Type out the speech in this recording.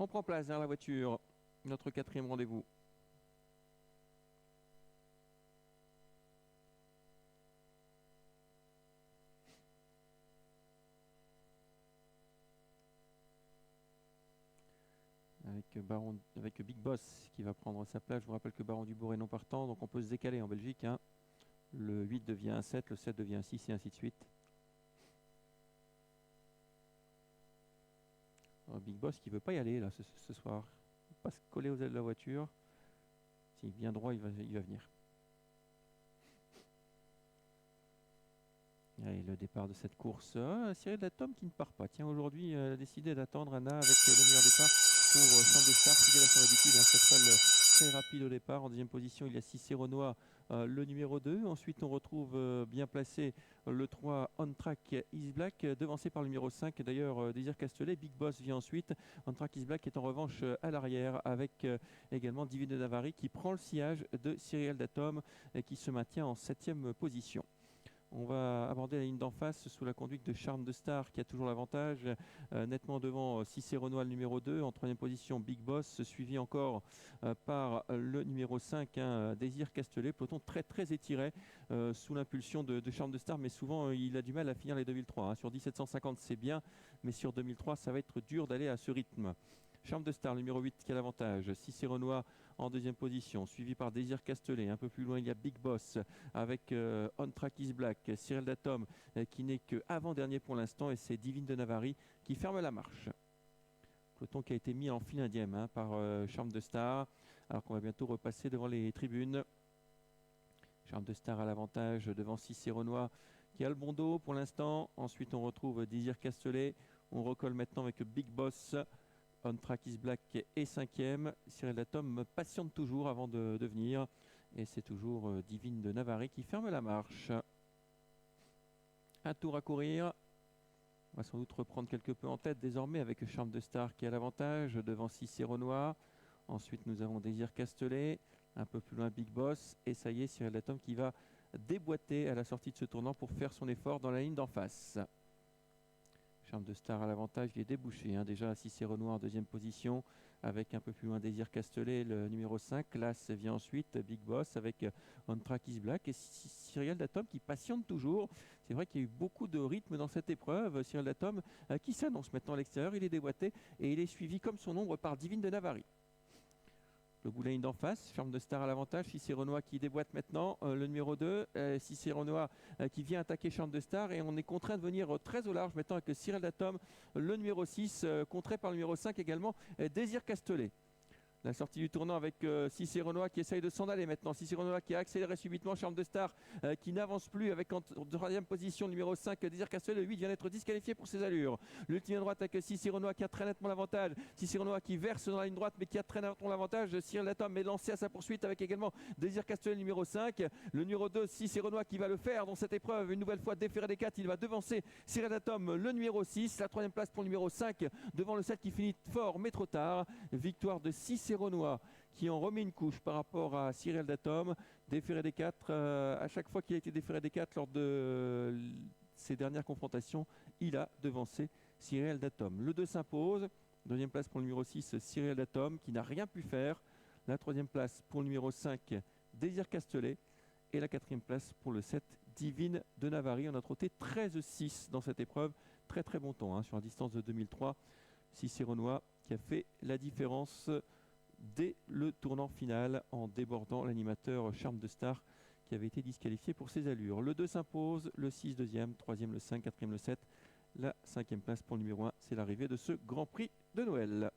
On prend place derrière la voiture. Notre quatrième rendez-vous. Avec Big Boss qui va prendre sa place. Je vous rappelle que Baron du Bourg est non partant, donc on peut se décaler en Belgique. Hein. Le 8 devient un 7, le 7 devient un 6 et ainsi de suite. Alors, Big Boss qui veut pas y aller là ce soir. Il veut pas se coller aux ailes de la voiture. S'il vient droit, il va venir. Allez, le départ de cette course. Cyril Datom qui ne part pas. Tiens, aujourd'hui, a décidé d'attendre Anna avec le meilleur départ pour Champ de Star, fidèle à son habitude. Hein, ça très rapide au départ. En deuxième position, il y a Cicéronois, le numéro 2. Ensuite, on retrouve bien placé le 3, On Track Is Black, devancé par le numéro 5. D'ailleurs, Désir Castellet. Big Boss vient ensuite. On Track Is Black est en revanche à l'arrière avec également Divine de Navarre qui prend le sillage de Cyril Datom et qui se maintient en 7e position. On va aborder la ligne d'en face sous la conduite de Charme de Star qui a toujours l'avantage, nettement devant Cicéronois le numéro 2, en troisième position Big Boss, suivi encore par le numéro 5, Désir Castellet, peloton très très étiré sous l'impulsion de Charme de Star, mais souvent il a du mal à finir les 2003. Hein. Sur 1750 c'est bien, mais sur 2003 ça va être dur d'aller à ce rythme. Charme de Star, numéro 8 qui a l'avantage. Cicéronois en deuxième position, suivi par Désir Castellet. Un peu plus loin, il y a Big Boss avec On Track Is Black. Cyril Datom qui n'est que avant-dernier pour l'instant et c'est Divine de Navarre qui ferme la marche. Peloton qui a été mis en file indienne par Charme de Star, alors qu'on va bientôt repasser devant les tribunes. Charme de Star à l'avantage devant Cicéronois qui a le bon dos pour l'instant. Ensuite, on retrouve Désir Castellet. On recolle maintenant avec Big Boss. On Track Is Black est 5e. Cyril Datom patiente toujours avant de venir. Et c'est toujours Divine de Navarre qui ferme la marche. Un tour à courir. On va sans doute reprendre quelque peu en tête désormais avec Charme de Star qui a l'avantage devant Cicéronois. Ensuite, nous avons Désir Castellet. Un peu plus loin, Big Boss. Et ça y est, Cyril Datom qui va déboîter à la sortie de ce tournant pour faire son effort dans la ligne d'en face. Charme de Star à l'avantage, il est débouché déjà à Cicéronois en deuxième position avec un peu plus loin Désir Castellet, le numéro 5. Classe vient ensuite Big Boss avec On Track Is Black et Cyril Datom qui patiente toujours. C'est vrai qu'il y a eu beaucoup de rythme dans cette épreuve. Cyril Datom qui s'annonce maintenant à l'extérieur, il est déboîté et il est suivi comme son ombre par Divine de Navarre. Le bout de la ligne d'en face, Charme de Star à l'avantage, Cicéronois qui déboîte maintenant, le numéro 2, Cicéronois qui vient attaquer Charme de Star et on est contraint de venir très au large maintenant avec Cyril Datom, le numéro 6, contré par le numéro 5 également, Désir Castellet. La sortie du tournant avec Cicéronois qui essaye de s'en aller maintenant. Cicéronois qui a accéléré subitement. Charme de Star qui n'avance plus avec en troisième position numéro 5 Désir Castellet. Le 8 vient d'être disqualifié pour ses allures. L'ultime droite avec Cicéronois qui a très nettement l'avantage. Cicéronois qui verse dans la ligne droite mais qui a très nettement l'avantage. Cyril Datom est lancé à sa poursuite avec également Désir Castellet numéro 5. Le numéro 2 Cicéronois qui va le faire dans cette épreuve. Une nouvelle fois déféré des 4. Il va devancer Cyril Datom le numéro 6. La troisième place pour le numéro 5 devant le 7 qui finit fort mais trop tard. Victoire de Cicéronois qui en remet une couche par rapport à Cyril Datom, déféré des 4. À chaque fois qu'il a été déféré des 4 lors de ses dernières confrontations, il a devancé Cyril Datom. Le 2 s'impose. Deuxième place pour le numéro 6, Cyril Datom, qui n'a rien pu faire. La troisième place pour le numéro 5, Désir Castellet. Et la quatrième place pour le 7, Divine de Navarre. On a trotté 13-6 dans cette épreuve. Très très bon temps sur la distance de 2003. Cicéronois qui a fait la différence dès le tournant final en débordant l'animateur Charme de Star qui avait été disqualifié pour ses allures. Le 2 s'impose, le 6 deuxième, troisième le 5, quatrième le 7, la cinquième place pour le numéro 1. C'est l'arrivée de ce Grand Prix de Noël.